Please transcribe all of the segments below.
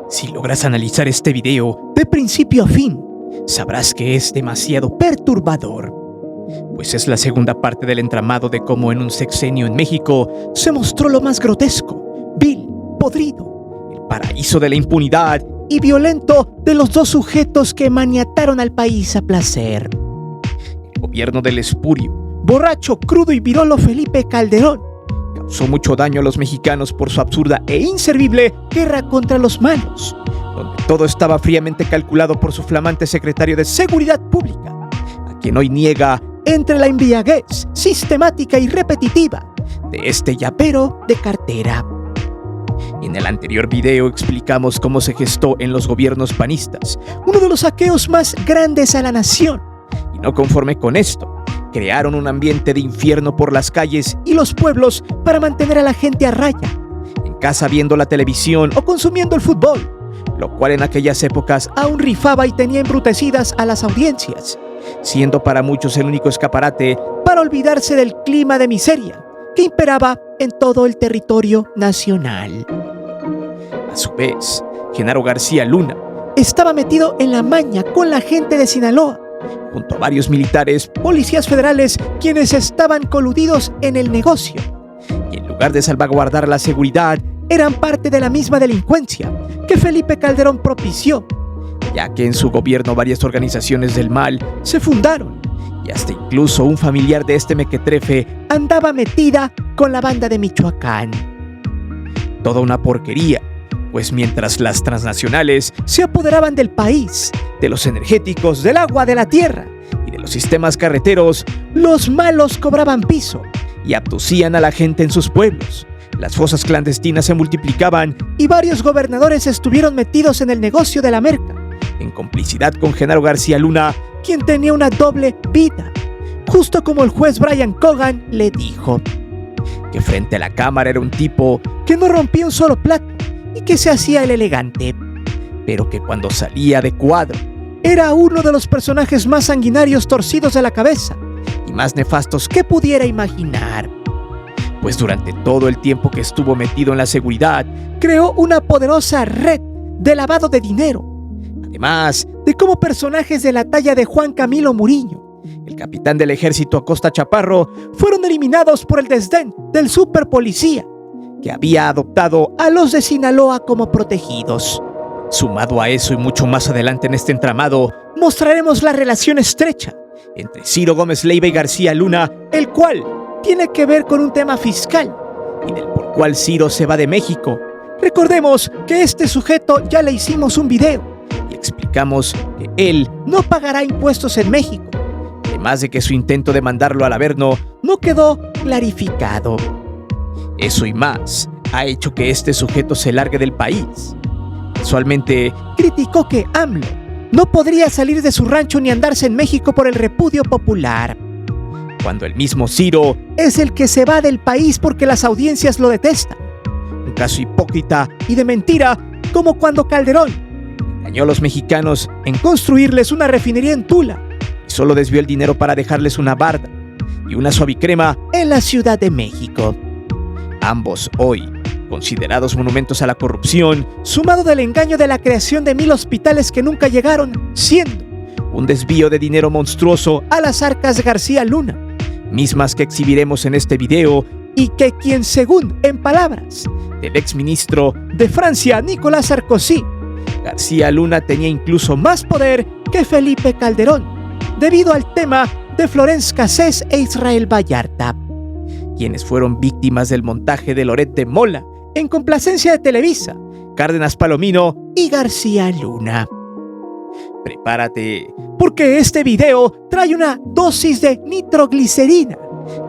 Si logras analizar este video de principio a fin, sabrás que es demasiado perturbador, pues es la segunda parte del entramado de cómo en un sexenio en México se mostró lo más grotesco, vil, podrido, el paraíso de la impunidad y violento de los dos sujetos que maniataron al país a placer. El gobierno del espurio, borracho, crudo y virolo Felipe Calderón causó mucho daño a los mexicanos por su absurda e inservible guerra contra los malos, donde todo estaba fríamente calculado por su flamante secretario de Seguridad Pública, a quien hoy niega entre la embriaguez sistemática y repetitiva de este llavero de cartera. En el anterior video explicamos cómo se gestó en los gobiernos panistas uno de los saqueos más grandes a la nación, y no conforme con esto, crearon un ambiente de infierno por las calles y los pueblos para mantener a la gente a raya, en casa viendo la televisión o consumiendo el fútbol, lo cual en aquellas épocas aún rifaba y tenía embrutecidas a las audiencias, siendo para muchos el único escaparate para olvidarse del clima de miseria que imperaba en todo el territorio nacional. A su vez, Genaro García Luna estaba metido en la maña con la gente de Sinaloa, junto a varios militares, policías federales, quienes estaban coludidos en el negocio, y en lugar de salvaguardar la seguridad, eran parte de la misma delincuencia que Felipe Calderón propició, ya que en su gobierno varias organizaciones del mal se fundaron, y hasta incluso un familiar de este mequetrefe andaba metida con la banda de Michoacán. Toda una porquería, pues mientras las transnacionales se apoderaban del país, de los energéticos, del agua, de la tierra y de los sistemas carreteros, los malos cobraban piso y abducían a la gente en sus pueblos. Las fosas clandestinas se multiplicaban y varios gobernadores estuvieron metidos en el negocio de la merca, en complicidad con Genaro García Luna, quien tenía una doble vida, justo como el juez Brian Cogan le dijo, que frente a la cámara era un tipo que no rompía un solo plato y que se hacía el elegante, pero que cuando salía de cuadro era uno de los personajes más sanguinarios, torcidos de la cabeza y más nefastos que pudiera imaginar, pues durante todo el tiempo que estuvo metido en la seguridad creó una poderosa red de lavado de dinero, además de cómo personajes de la talla de Juan Camilo Muriño, el capitán del ejército Acosta Chaparro, fueron eliminados por el desdén del superpolicía, que había adoptado a los de Sinaloa como protegidos. Sumado a eso y mucho más adelante en este entramado, mostraremos la relación estrecha entre Ciro Gómez Leiva y García Luna, el cual tiene que ver con un tema fiscal y del por cual Ciro se va de México. Recordemos que este sujeto ya le hicimos un video y explicamos que él no pagará impuestos en México, además de que su intento de mandarlo al Averno no quedó clarificado. Eso y más ha hecho que este sujeto se largue del país. Casualmente, criticó que AMLO no podría salir de su rancho ni andarse en México por el repudio popular, cuando el mismo Ciro es el que se va del país porque las audiencias lo detestan. Un caso hipócrita y de mentira, como cuando Calderón engañó a los mexicanos en construirles una refinería en Tula y solo desvió el dinero para dejarles una barda y una suavicrema en la Ciudad de México. Ambos hoy considerados monumentos a la corrupción, sumado del engaño de la creación de 1000 hospitales que nunca llegaron, siendo un desvío de dinero monstruoso a las arcas de García Luna, mismas que exhibiremos en este video, y que quien, según en palabras del exministro de Francia Nicolas Sarkozy, García Luna tenía incluso más poder que Felipe Calderón, debido al tema de Florence Cassés e Israel Vallarta, quienes fueron víctimas del montaje de Loret de Mola en complacencia de Televisa, Cárdenas Palomino y García Luna. Prepárate, porque este video trae una dosis de nitroglicerina,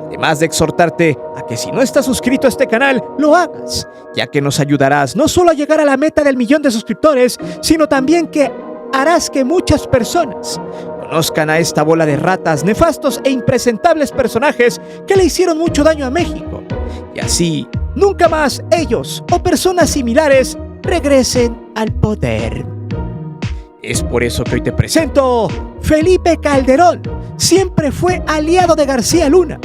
además de exhortarte a que si no estás suscrito a este canal, lo hagas, ya que nos ayudarás no solo a llegar a la meta del 1.000.000 de suscriptores, sino también que harás que muchas personas conozcan a esta bola de ratas, nefastos e impresentables personajes que le hicieron mucho daño a México, y así nunca más ellos o personas similares regresen al poder. Es por eso que hoy te presento Felipe Calderón. Siempre fue aliado de García Luna,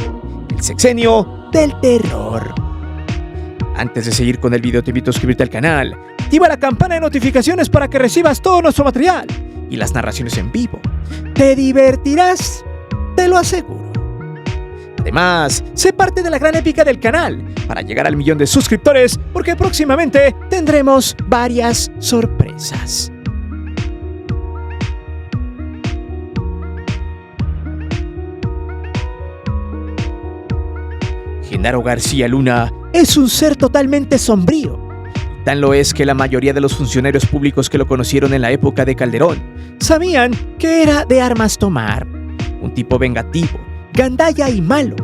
el sexenio del terror. Antes de seguir con el video te invito a suscribirte al canal, activa la campana de notificaciones para que recibas todo nuestro material y las narraciones en vivo. Te divertirás, te lo aseguro. Además, sé parte de la gran épica del canal para llegar al 1.000.000 de suscriptores, porque próximamente tendremos varias sorpresas. Genaro García Luna es un ser totalmente sombrío. Tan lo es que la mayoría de los funcionarios públicos que lo conocieron en la época de Calderón sabían que era de armas tomar. Un tipo vengativo, gandalla y malo.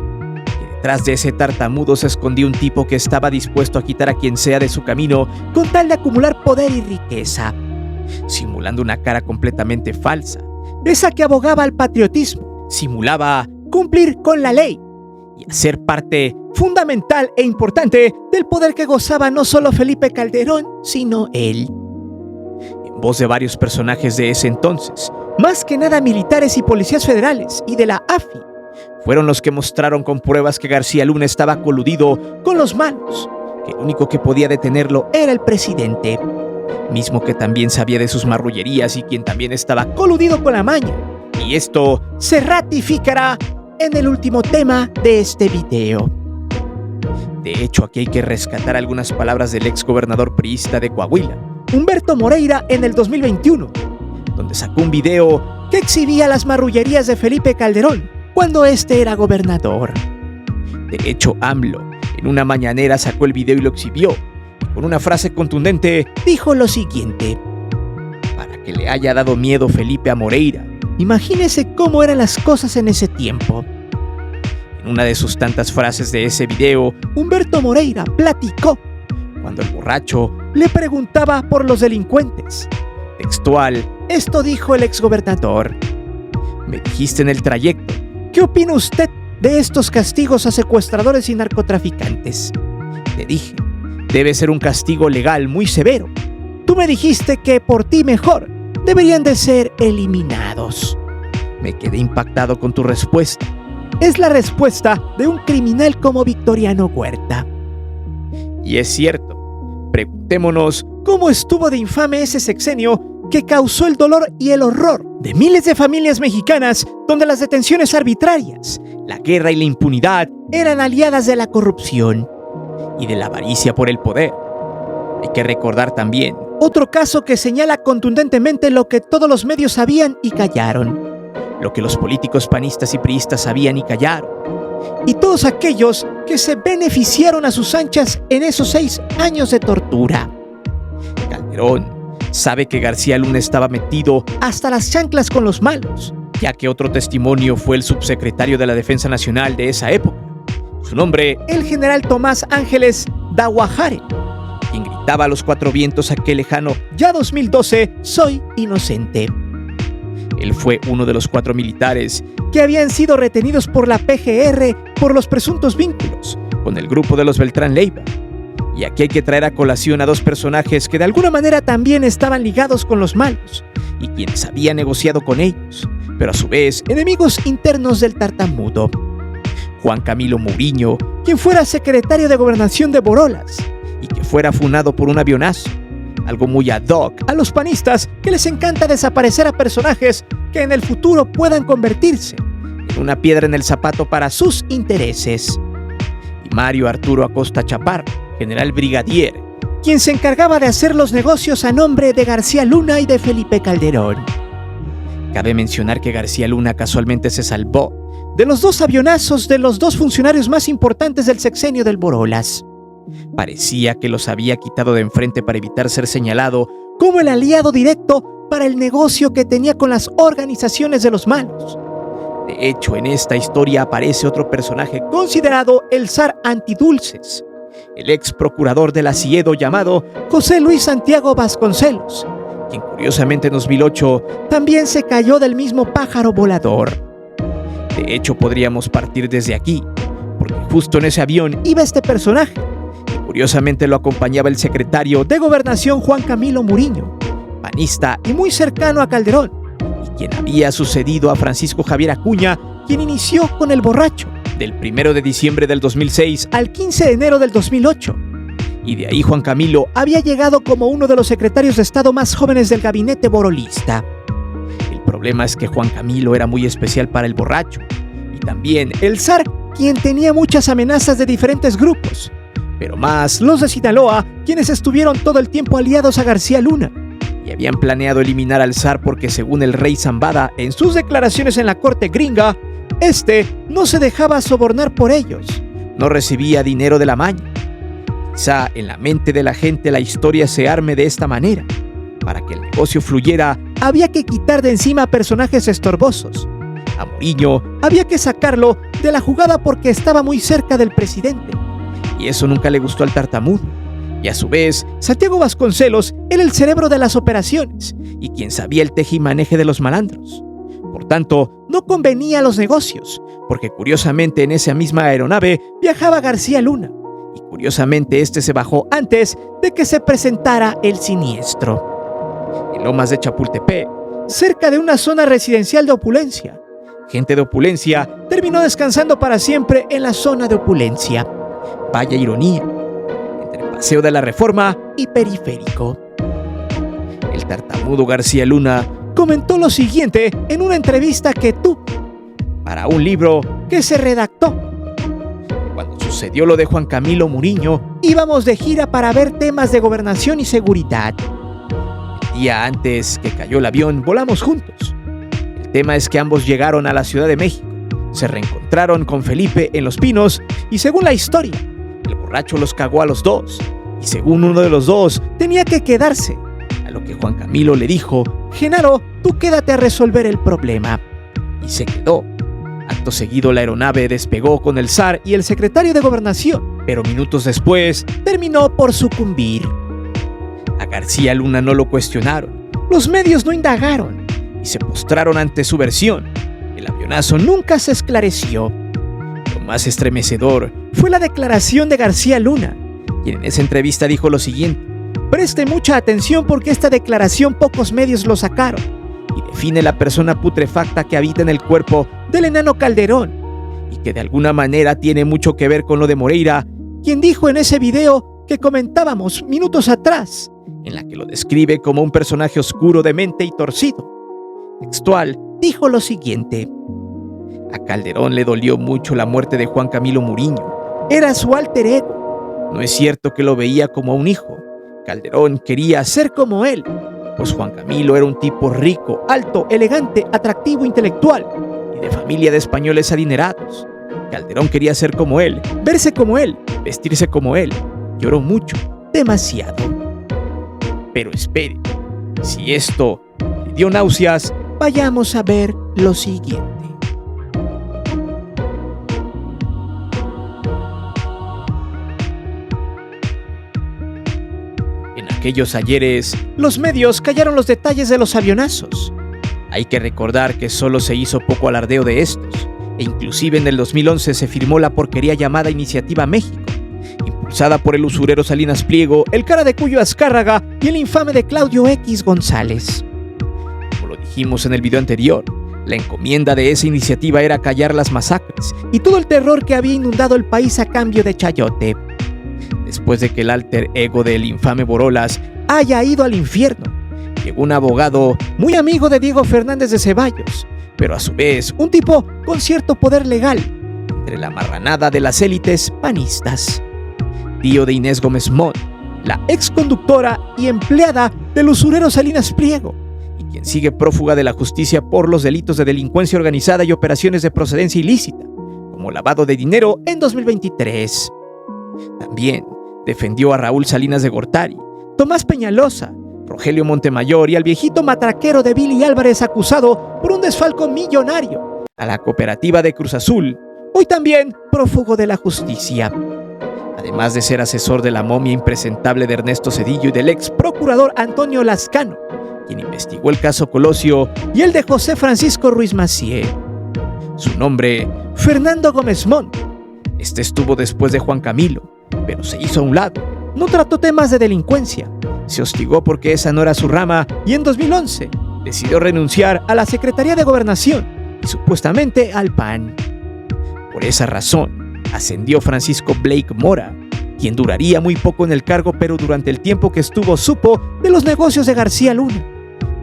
Y detrás de ese tartamudo se escondía un tipo que estaba dispuesto a quitar a quien sea de su camino con tal de acumular poder y riqueza, simulando una cara completamente falsa, esa que abogaba al patriotismo, simulaba cumplir con la ley y hacer parte fundamental e importante del poder que gozaba no solo Felipe Calderón, sino él. En voz de varios personajes de ese entonces, más que nada militares y policías federales y de la AFI, fueron los que mostraron con pruebas que García Luna estaba coludido con los malos, que el único que podía detenerlo era el presidente, mismo que también sabía de sus marrullerías y quien también estaba coludido con la maña. Y esto se ratificará en el último tema de este video. De hecho, aquí hay que rescatar algunas palabras del ex gobernador priista de Coahuila, Humberto Moreira, en el 2021, donde sacó un video que exhibía las marrullerías de Felipe Calderón cuando este era gobernador. De hecho, AMLO, en una mañanera sacó el video y lo exhibió, y con una frase contundente dijo lo siguiente: para que le haya dado miedo Felipe a Moreira, imagínese cómo eran las cosas en ese tiempo. En una de sus tantas frases de ese video, Humberto Moreira platicó cuando el borracho le preguntaba por los delincuentes. Textual, esto dijo el exgobernador: me dijiste en el trayecto, ¿qué opina usted de estos castigos a secuestradores y narcotraficantes? Le dije, debe ser un castigo legal muy severo. Tú me dijiste que por ti mejor deberían de ser eliminados. Me quedé impactado con tu respuesta. Es la respuesta de un criminal como Victoriano Huerta. Y es cierto. Preguntémonos cómo estuvo de infame ese sexenio que causó el dolor y el horror de miles de familias mexicanas, donde las detenciones arbitrarias, la guerra y la impunidad eran aliadas de la corrupción y de la avaricia por el poder. Hay que recordar también otro caso que señala contundentemente lo que todos los medios sabían y callaron, lo que los políticos panistas y priistas sabían y callaron, y todos aquellos que se beneficiaron a sus anchas en esos 6 años de tortura. Calderón sabe que García Luna estaba metido hasta las chanclas con los malos, ya que otro testimonio fue el subsecretario de la Defensa Nacional de esa época, su nombre el general Tomás Ángeles Daguajare, quien gritaba a los 4 vientos aquel lejano ya 2012, soy inocente. Él fue uno de los 4 militares que habían sido retenidos por la PGR por los presuntos vínculos con el grupo de los Beltrán Leiva. Y aquí hay que traer a colación a 2 personajes que de alguna manera también estaban ligados con los malos y quienes habían negociado con ellos, pero a su vez enemigos internos del tartamudo. Juan Camilo Muriño, quien fuera secretario de Gobernación de Borolas y que fuera funado por un avionazo. Algo muy ad hoc a los panistas que les encanta desaparecer a personajes que en el futuro puedan convertirse en una piedra en el zapato para sus intereses. Y Mario Arturo Acosta Chaparro, general brigadier, quien se encargaba de hacer los negocios a nombre de García Luna y de Felipe Calderón. Cabe mencionar que García Luna casualmente se salvó de los 2 avionazos de los 2 funcionarios más importantes del sexenio del Borolas. Parecía que los había quitado de enfrente para evitar ser señalado como el aliado directo para el negocio que tenía con las organizaciones de los malos. De hecho, en esta historia aparece otro personaje considerado el zar antidulces, el ex procurador del Asiedo llamado José Luis Santiago Vasconcelos, quien curiosamente en 2008 también se cayó del mismo pájaro volador. De hecho, podríamos partir desde aquí, porque justo en ese avión iba este personaje. Curiosamente lo acompañaba el secretario de Gobernación Juan Camilo Muriño, panista y muy cercano a Calderón, y quien había sucedido a Francisco Javier Acuña, quien inició con el borracho del 1 de diciembre del 2006 al 15 de enero del 2008, Y de ahí Juan Camilo había llegado como uno de los secretarios de Estado más jóvenes del gabinete borolista. El problema es que Juan Camilo era muy especial para el borracho, y también el zar, quien tenía muchas amenazas de diferentes grupos, pero más los de Sinaloa, quienes estuvieron todo el tiempo aliados a García Luna, y habían planeado eliminar al zar porque, según el rey Zambada en sus declaraciones en la corte gringa, no se dejaba sobornar por ellos, no recibía dinero de la maña. Quizá en la mente de la gente la historia se arme de esta manera. Para que el negocio fluyera, había que quitar de encima a personajes estorbosos. A Muriño había que sacarlo de la jugada porque estaba muy cerca del presidente, y eso nunca le gustó al tartamudo. Y a su vez, Santiago Vasconcelos era el cerebro de las operaciones y quien sabía el tejimaneje de los malandros. Por tanto, no convenía a los negocios, porque curiosamente en esa misma aeronave viajaba García Luna, y curiosamente se bajó antes de que se presentara el siniestro. En Lomas de Chapultepec, cerca de una zona residencial de opulencia, gente de opulencia terminó descansando para siempre en la zona de opulencia. Vaya ironía, entre Paseo de la Reforma y Periférico. El tartamudo García Luna comentó lo siguiente en una entrevista que tuvo para un libro que se redactó. Cuando sucedió lo de Juan Camilo Muriño, íbamos de gira para ver temas de gobernación y seguridad. El día antes que cayó el avión, volamos juntos. El tema es que ambos llegaron a la Ciudad de México, se reencontraron con Felipe en Los Pinos y, según la historia, el borracho los cagó a los dos, y según uno de los dos tenía que quedarse, a lo que Juan Camilo le dijo: Genaro, tú quédate a resolver el problema. Y se quedó. Acto seguido la aeronave despegó con el zar y el secretario de Gobernación, pero minutos después terminó por sucumbir. A García Luna no lo cuestionaron, los medios no indagaron y se postraron ante su versión. El avionazo nunca se esclareció. Lo más estremecedor fue la declaración de García Luna, quien en esa entrevista dijo lo siguiente: preste mucha atención porque esta declaración pocos medios lo sacaron, y define la persona putrefacta que habita en el cuerpo del enano Calderón, y que de alguna manera tiene mucho que ver con lo de Moreira, quien dijo en ese video que comentábamos minutos atrás, en la que lo describe como un personaje oscuro, demente y torcido. Textual, dijo lo siguiente: a Calderón le dolió mucho la muerte de Juan Camilo Muriño. Era su alter ego. No es cierto que lo veía como a un hijo. Calderón quería ser como él, pues Juan Camilo era un tipo rico, alto, elegante, atractivo, intelectual y de familia de españoles adinerados. Calderón quería ser como él, verse como él, vestirse como él. Lloró mucho, demasiado. Pero espere, si esto le dio náuseas, vayamos a ver lo siguiente. En aquellos ayeres, los medios callaron los detalles de los avionazos. Hay que recordar que solo se hizo poco alardeo de estos, e inclusive en el 2011 se firmó la porquería llamada Iniciativa México, impulsada por el usurero Salinas Pliego, el cara de Cuyo Azcárraga y el infame de Claudio X González. Como lo dijimos en el video anterior, la encomienda de esa iniciativa era callar las masacres y todo el terror que había inundado el país a cambio de chayote. Después de que el alter ego del infame Borolas haya ido al infierno, llegó un abogado muy amigo de Diego Fernández de Ceballos, pero a su vez un tipo con cierto poder legal entre la marranada de las élites panistas. Tío de Inés Gómez Mont, la ex conductora y empleada del usurero Salinas Pliego, y quien sigue prófuga de la justicia por los delitos de delincuencia organizada y operaciones de procedencia ilícita, como lavado de dinero en 2023. También defendió a Raúl Salinas de Gortari, Tomás Peñalosa, Rogelio Montemayor y al viejito matraquero de Billy Álvarez acusado por un desfalco millonario, a la cooperativa de Cruz Azul, hoy también prófugo de la justicia. Además de ser asesor de la momia impresentable de Ernesto Zedillo y del ex procurador Antonio Lascano, quien investigó el caso Colosio, y el de José Francisco Ruiz Massieu. Su nombre, Fernando Gómez Mont. Estuvo después de Juan Camilo, pero se hizo a un lado. No trató temas de delincuencia. Se hostigó porque esa no era su rama y en 2011 decidió renunciar a la Secretaría de Gobernación y supuestamente al PAN. Por esa razón, ascendió Francisco Blake Mora, quien duraría muy poco en el cargo, pero durante el tiempo que estuvo supo de los negocios de García Luna.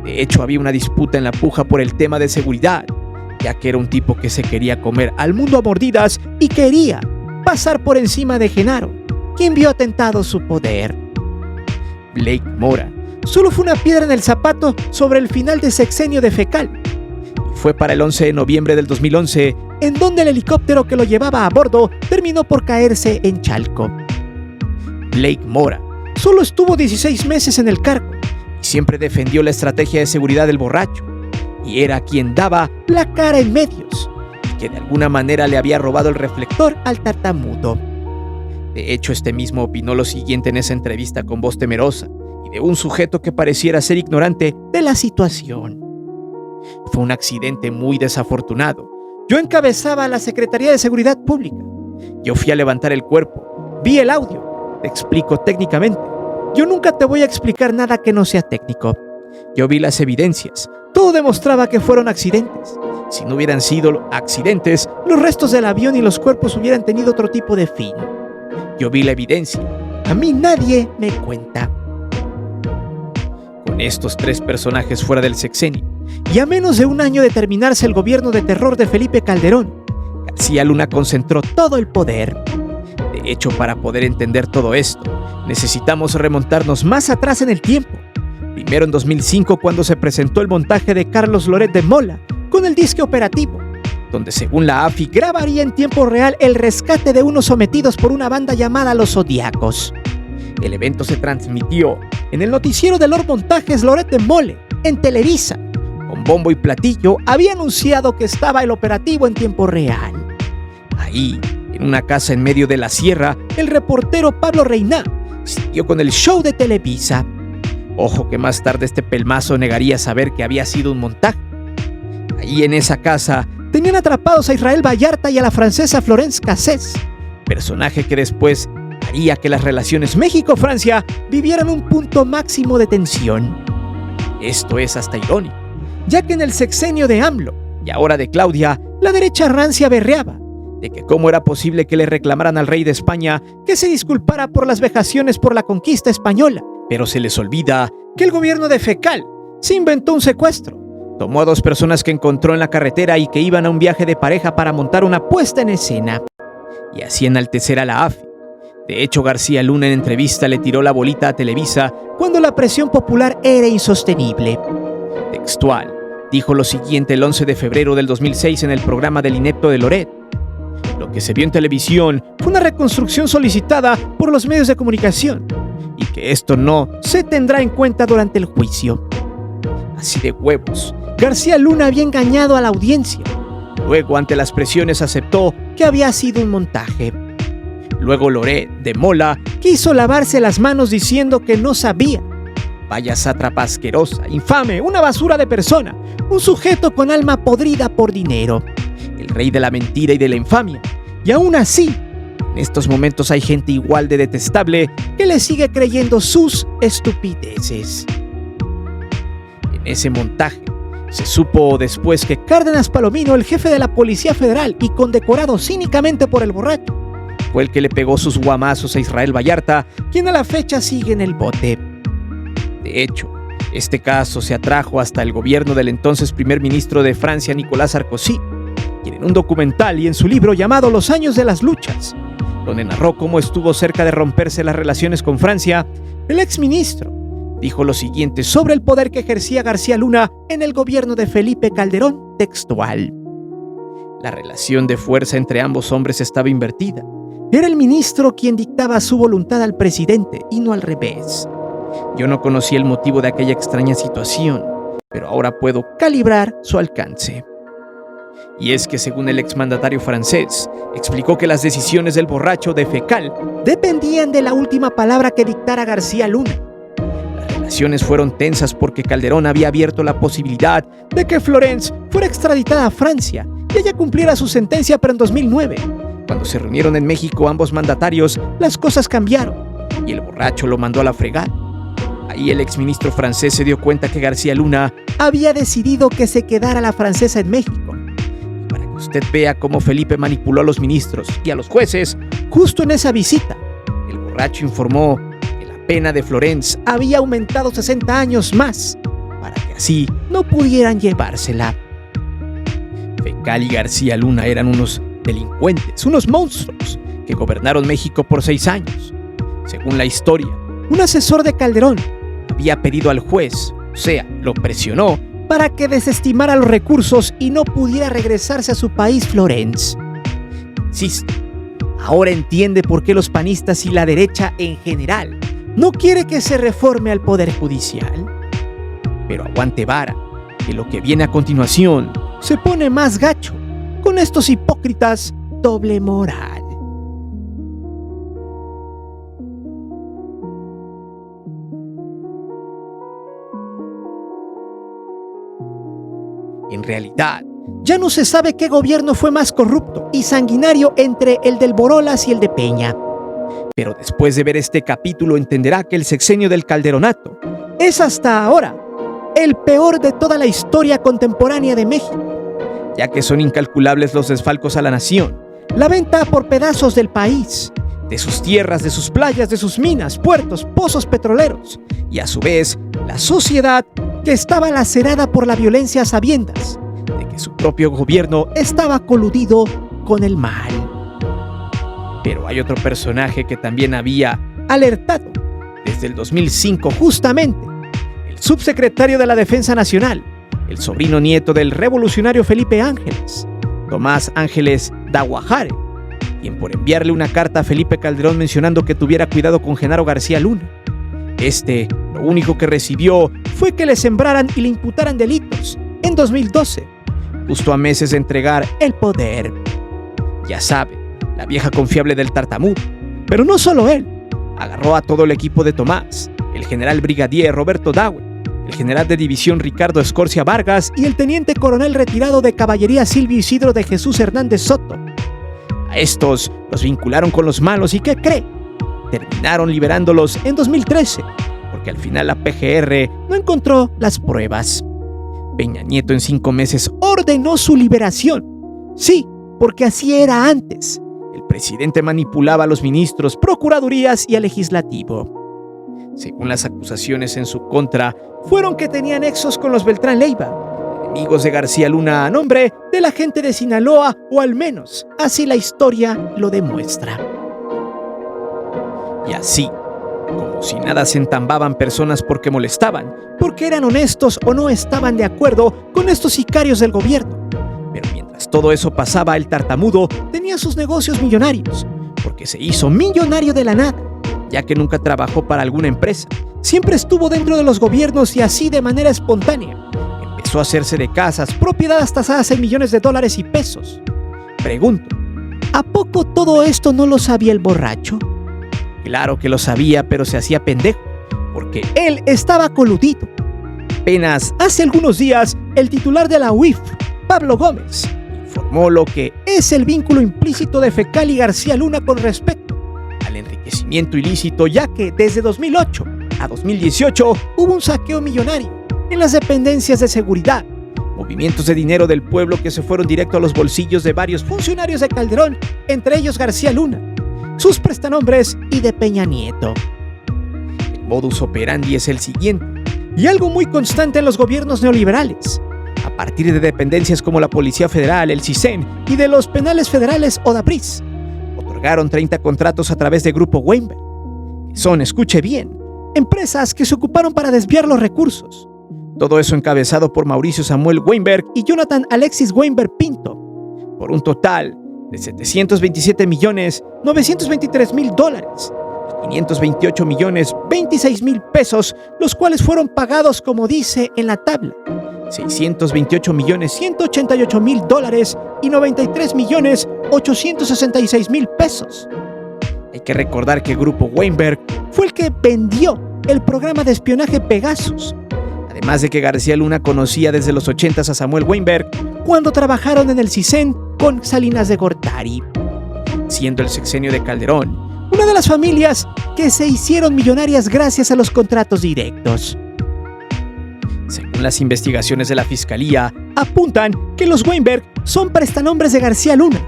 De hecho, había una disputa en la puja por el tema de seguridad, ya que era un tipo que se quería comer al mundo a mordidas y quería pasar por encima de Genaro, quien vio atentado su poder. Blake Mora solo fue una piedra en el zapato sobre el final del sexenio de Fekal. Y fue para el 11 de noviembre del 2011, en donde el helicóptero que lo llevaba a bordo terminó por caerse en Chalco. Blake Mora solo estuvo 16 meses en el cargo y siempre defendió la estrategia de seguridad del borracho, y era quien daba la cara en medios, y que de alguna manera le había robado el reflector al tartamudo. De hecho, este mismo opinó lo siguiente en esa entrevista con voz temerosa y de un sujeto que pareciera ser ignorante de la situación. Fue un accidente muy desafortunado. Yo encabezaba la Secretaría de Seguridad Pública. Yo fui a levantar el cuerpo. Vi el audio. Te explico técnicamente. Yo nunca te voy a explicar nada que no sea técnico. Yo vi las evidencias. Todo demostraba que fueron accidentes. Si no hubieran sido accidentes, los restos del avión y los cuerpos hubieran tenido otro tipo de fin. Yo vi la evidencia. A mí nadie me cuenta. Con estos tres personajes fuera del sexenio, y a menos de un año de terminarse el gobierno de terror de Felipe Calderón, García Luna concentró todo el poder. De hecho, para poder entender todo esto, necesitamos remontarnos más atrás en el tiempo. Primero en 2005, cuando se presentó el montaje de Carlos Loret de Mola con el disque operativo, donde según la AFI grabaría en tiempo real el rescate de unos sometidos por una banda llamada Los Zodiacos. El evento se transmitió en el noticiero de Lord Montajes Loret de Mole, en Televisa. Con bombo y platillo había anunciado que estaba el operativo en tiempo real. Ahí, en una casa en medio de la sierra, el reportero Pablo Reina siguió con el show de Televisa. Ojo que más tarde este pelmazo negaría saber que había sido un montaje. Ahí en esa casa tenían atrapados a Israel Vallarta y a la francesa Florence Cassés, personaje que después haría que las relaciones México-Francia vivieran un punto máximo de tensión. Esto es hasta irónico, ya que en el sexenio de AMLO y ahora de Claudia, la derecha rancia berreaba de que cómo era posible que le reclamaran al rey de España que se disculpara por las vejaciones por la conquista española, pero se les olvida que el gobierno de Fekal se inventó un secuestro. Tomó a dos personas que encontró en la carretera y que iban a un viaje de pareja para montar una puesta en escena, y así enaltecer a la AFI. De hecho, García Luna en entrevista le tiró la bolita a Televisa cuando la presión popular era insostenible. Textual, dijo lo siguiente el 11 de febrero del 2006 en el programa del inepto de Loret. Lo que se vio en televisión fue una reconstrucción solicitada por los medios de comunicación y que esto no se tendrá en cuenta durante el juicio. Así de huevos, García Luna había engañado a la audiencia. Luego, ante las presiones, aceptó que había sido un montaje. Luego Loret de Mola quiso lavarse las manos diciendo que no sabía. Vaya sátrapa asquerosa, infame, una basura de persona, un sujeto con alma podrida por dinero, el rey de la mentira y de la infamia. Y aún así, en estos momentos hay gente igual de detestable que le sigue creyendo sus estupideces. En ese montaje, se supo después que Cárdenas Palomino, el jefe de la Policía Federal y condecorado cínicamente por el borracho, fue el que le pegó sus guamazos a Israel Vallarta, quien a la fecha sigue en el bote. De hecho, este caso se atrajo hasta el gobierno del entonces primer ministro de Francia, Nicolas Sarkozy, quien en un documental y en su libro llamado Los años de las luchas, donde narró cómo estuvo cerca de romperse las relaciones con Francia, el exministro dijo lo siguiente sobre el poder que ejercía García Luna en el gobierno de Felipe Calderón, textual. La relación de fuerza entre ambos hombres estaba invertida. Era el ministro quien dictaba su voluntad al presidente y no al revés. Yo no conocía el motivo de aquella extraña situación, pero ahora puedo calibrar su alcance. Y es que según el exmandatario francés, explicó que las decisiones del borracho de Fekal dependían de la última palabra que dictara García Luna. Las relaciones fueron tensas porque Calderón había abierto la posibilidad de que Florence fuera extraditada a Francia y ella cumpliera su sentencia, pero en 2009, cuando se reunieron en México ambos mandatarios, las cosas cambiaron y el borracho lo mandó a la fregada. Ahí el exministro francés se dio cuenta que García Luna había decidido que se quedara la francesa en México. Y para que usted vea cómo Felipe manipuló a los ministros y a los jueces, justo en esa visita, el borracho borracho informó que la pena de Florence había aumentado 60 años más, para que así no pudieran llevársela. Fecal y García Luna eran unos delincuentes, unos monstruos, que gobernaron México por 6 años. Según la historia, un asesor de Calderón había pedido al juez, o sea, lo presionó, para que desestimara los recursos y no pudiera regresarse a su país Florence. Insisto, ahora entiende por qué los panistas y la derecha en general no quiere que se reforme al Poder Judicial. Pero aguante vara, que lo que viene a continuación se pone más gacho con estos hipócritas doble moral. En realidad, ya no se sabe qué gobierno fue más corrupto y sanguinario entre el del Borolas y el de Peña. Pero después de ver este capítulo entenderá que el sexenio del Calderonato es hasta ahora el peor de toda la historia contemporánea de México, ya que son incalculables los desfalcos a la nación, la venta por pedazos del país, de sus tierras, de sus playas, de sus minas, puertos, pozos petroleros, y a su vez la sociedad que estaba lacerada por la violencia a sabiendas de que su propio gobierno estaba coludido con el mal. Pero hay otro personaje que también había alertado desde el 2005 justamente, el subsecretario de la Defensa Nacional, el sobrino nieto del revolucionario Felipe Ángeles, Tomás Ángeles Daguajare, quien por enviarle una carta a Felipe Calderón mencionando que tuviera cuidado con Genaro García Luna, lo único que recibió fue que le sembraran y le imputaran delitos en 2012, justo a meses de entregar el poder. Ya sabe, la vieja confiable del tartamudo. Pero no solo él, agarró a todo el equipo de Tomás, el general brigadier Roberto Dawe, el general de división Ricardo Escorcia Vargas y el teniente coronel retirado de caballería Silvio Isidro de Jesús Hernández Soto. A estos los vincularon con los malos y ¿qué cree? Terminaron liberándolos en 2013, porque al final la PGR no encontró las pruebas. Peña Nieto en 5 meses ordenó su liberación. Sí, porque así era antes. El presidente manipulaba a los ministros, procuradurías y al legislativo. Según las acusaciones en su contra, fueron que tenían nexos con los Beltrán Leiva, enemigos de García Luna a nombre de la gente de Sinaloa, o al menos así la historia lo demuestra. Y así, como si nada, se entambaban personas porque molestaban, porque eran honestos o no estaban de acuerdo con estos sicarios del gobierno. Pero mientras todo eso pasaba, el tartamudo tenía sus negocios millonarios, porque se hizo millonario de la nada, ya que nunca trabajó para alguna empresa, siempre estuvo dentro de los gobiernos y así de manera espontánea empezó a hacerse de casas, propiedades tasadas en millones de dólares y pesos. Pregunto, ¿a poco todo esto no lo sabía el borracho? Claro que lo sabía, pero se hacía pendejo, porque él estaba coludido. Apenas hace algunos días, el titular de la UIF, Pablo Gómez, informó lo que es el vínculo implícito de Fecal y García Luna con respecto al enriquecimiento ilícito, ya que desde 2008 a 2018 hubo un saqueo millonario en las dependencias de seguridad, movimientos de dinero del pueblo que se fueron directo a los bolsillos de varios funcionarios de Calderón, entre ellos García Luna, sus prestanombres y de Peña Nieto. El modus operandi es el siguiente, y algo muy constante en los gobiernos neoliberales. A partir de dependencias como la Policía Federal, el CISEN y de los penales federales o DAPRIS, otorgaron 30 contratos a través de Grupo Weinberg, que son, escuche bien, empresas que se ocuparon para desviar los recursos. Todo eso encabezado por Mauricio Samuel Weinberg y Jonathan Alexis Weinberg Pinto, por un total de $727,923,000 y $528,026,000, los cuales fueron pagados como dice en la tabla, $628,188,000 y $93,866,000. Hay que recordar que el Grupo Weinberg fue el que vendió el programa de espionaje Pegasus, además de que García Luna conocía desde los 80s a Samuel Weinberg cuando trabajaron en el CISEN con Salinas de Gortari, siendo el sexenio de Calderón una de las familias que se hicieron millonarias gracias a los contratos directos. Según las investigaciones de la Fiscalía, apuntan que los Weinberg son prestanombres de García Luna,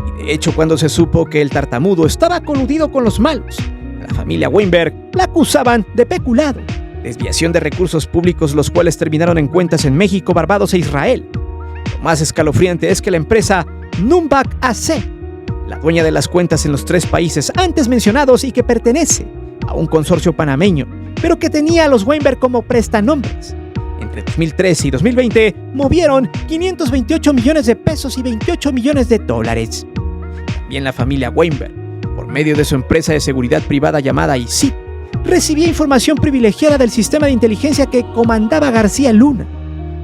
y de hecho cuando se supo que el tartamudo estaba coludido con los malos, La familia Weinberg la acusaban de peculado, desviación de recursos públicos, los cuales terminaron en cuentas en México, Barbados e Israel. Lo más escalofriante es que la empresa Numbak AC, la dueña de las cuentas en los 3 países antes mencionados y que pertenece a un consorcio panameño, pero que tenía a los Weinberg como prestanombres, entre 2013 y 2020 movieron 528 millones de pesos y 28 millones de dólares. También la familia Weinberg, por medio de su empresa de seguridad privada llamada ICIT, recibía información privilegiada del sistema de inteligencia que comandaba García Luna,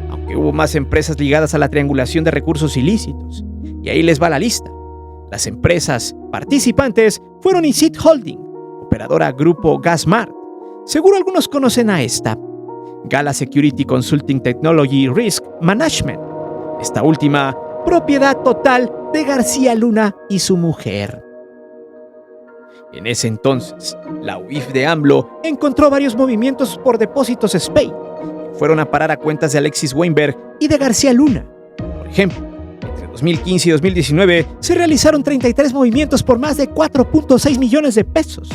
aunque hubo más empresas ligadas a la triangulación de recursos ilícitos. Y ahí les va la lista. Las empresas participantes fueron ICIT Holding, operadora Grupo Gasmart. Seguro algunos conocen a esta. Gala Security Consulting Technology Risk Management. Esta última, propiedad total de García Luna y su mujer. En ese entonces, la UIF de AMLO encontró varios movimientos por depósitos SPEI que fueron a parar a cuentas de Alexis Weinberg y de García Luna. Por ejemplo, entre 2015 y 2019 se realizaron 33 movimientos por más de 4.6 millones de pesos.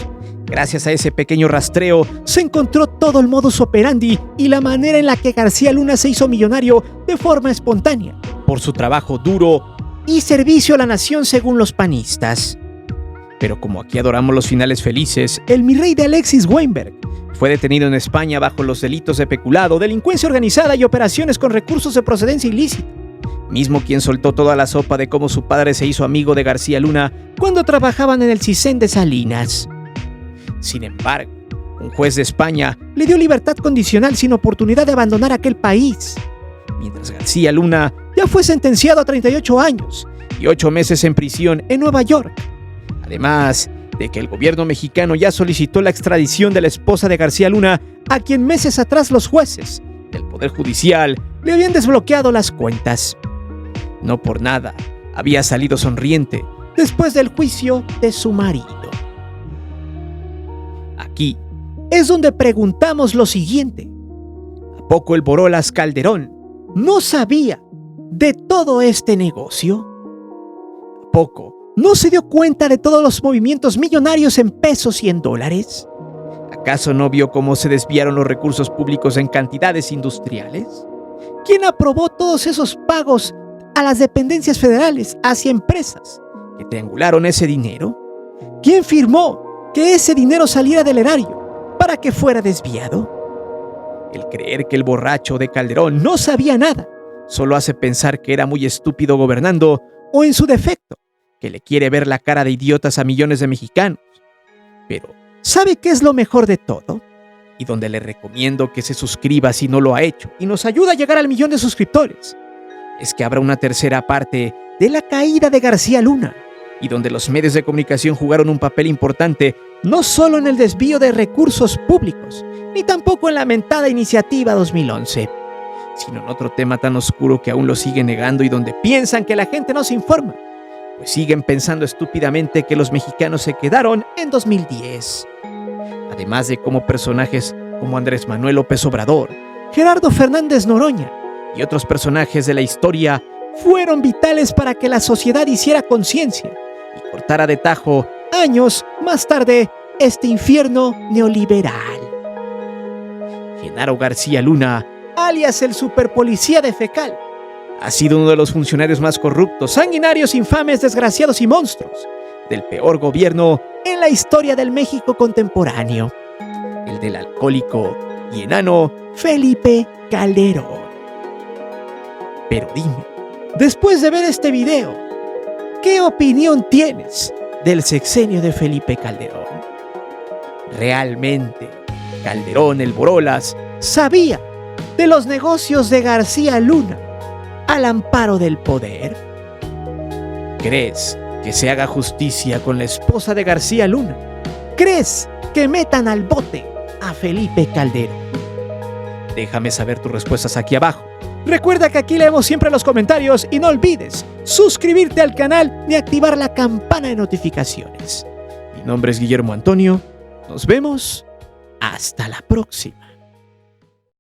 Gracias a ese pequeño rastreo, se encontró todo el modus operandi y la manera en la que García Luna se hizo millonario de forma espontánea, por su trabajo duro y servicio a la nación según los panistas. Pero como aquí adoramos los finales felices, el mi rey de Alexis Weinberg fue detenido en España bajo los delitos de peculado, delincuencia organizada y operaciones con recursos de procedencia ilícita, mismo quien soltó toda la sopa de cómo su padre se hizo amigo de García Luna cuando trabajaban en el CISEN de Salinas. Sin embargo, un juez de España le dio libertad condicional sin oportunidad de abandonar aquel país, mientras García Luna ya fue sentenciado a 38 años y 8 meses en prisión en Nueva York. Además de que el gobierno mexicano ya solicitó la extradición de la esposa de García Luna, a quien meses atrás los jueces del Poder Judicial le habían desbloqueado las cuentas. No por nada había salido sonriente después del juicio de su marido. Aquí es donde preguntamos lo siguiente: ¿a poco el Borolas Calderón no sabía de todo este negocio? ¿A poco no se dio cuenta de todos los movimientos millonarios en pesos y en dólares? ¿Acaso no vio cómo se desviaron los recursos públicos en cantidades industriales? ¿Quién aprobó todos esos pagos a las dependencias federales hacia empresas que triangularon ese dinero? ¿Quién firmó que ese dinero saliera del erario para que fuera desviado? El creer que el borracho de Calderón no sabía nada solo hace pensar que era muy estúpido gobernando, o en su defecto, que le quiere ver la cara de idiotas a millones de mexicanos. Pero, ¿sabe qué es lo mejor de todo? Y donde le recomiendo que se suscriba si no lo ha hecho y nos ayuda a llegar al 1.000.000 de suscriptores. Es que habrá una tercera parte de la caída de García Luna, y donde los medios de comunicación jugaron un papel importante no solo en el desvío de recursos públicos, ni tampoco en la mentada Iniciativa 2011, sino en otro tema tan oscuro que aún lo sigue negando y donde piensan que la gente no se informa, pues siguen pensando estúpidamente que los mexicanos se quedaron en 2010. Además de cómo personajes como Andrés Manuel López Obrador, Gerardo Fernández Noroña y otros personajes de la historia fueron vitales para que la sociedad hiciera conciencia y cortara de tajo, años más tarde, este infierno neoliberal. Genaro García Luna, alias el superpolicía de Fecal, ha sido uno de los funcionarios más corruptos, sanguinarios, infames, desgraciados y monstruos del peor gobierno en la historia del México contemporáneo, el del alcohólico y enano Felipe Calderón. Pero dime, después de ver este video, ¿qué opinión tienes del sexenio de Felipe Calderón? ¿Realmente Calderón, el Borolas, sabía de los negocios de García Luna al amparo del poder? ¿Crees que se haga justicia con la esposa de García Luna? ¿Crees que metan al bote a Felipe Calderón? Déjame saber tus respuestas aquí abajo. Recuerda que aquí leemos siempre los comentarios y no olvides suscribirte al canal ni activar la campana de notificaciones. Mi nombre es Guillermo Antonio. Nos vemos hasta la próxima.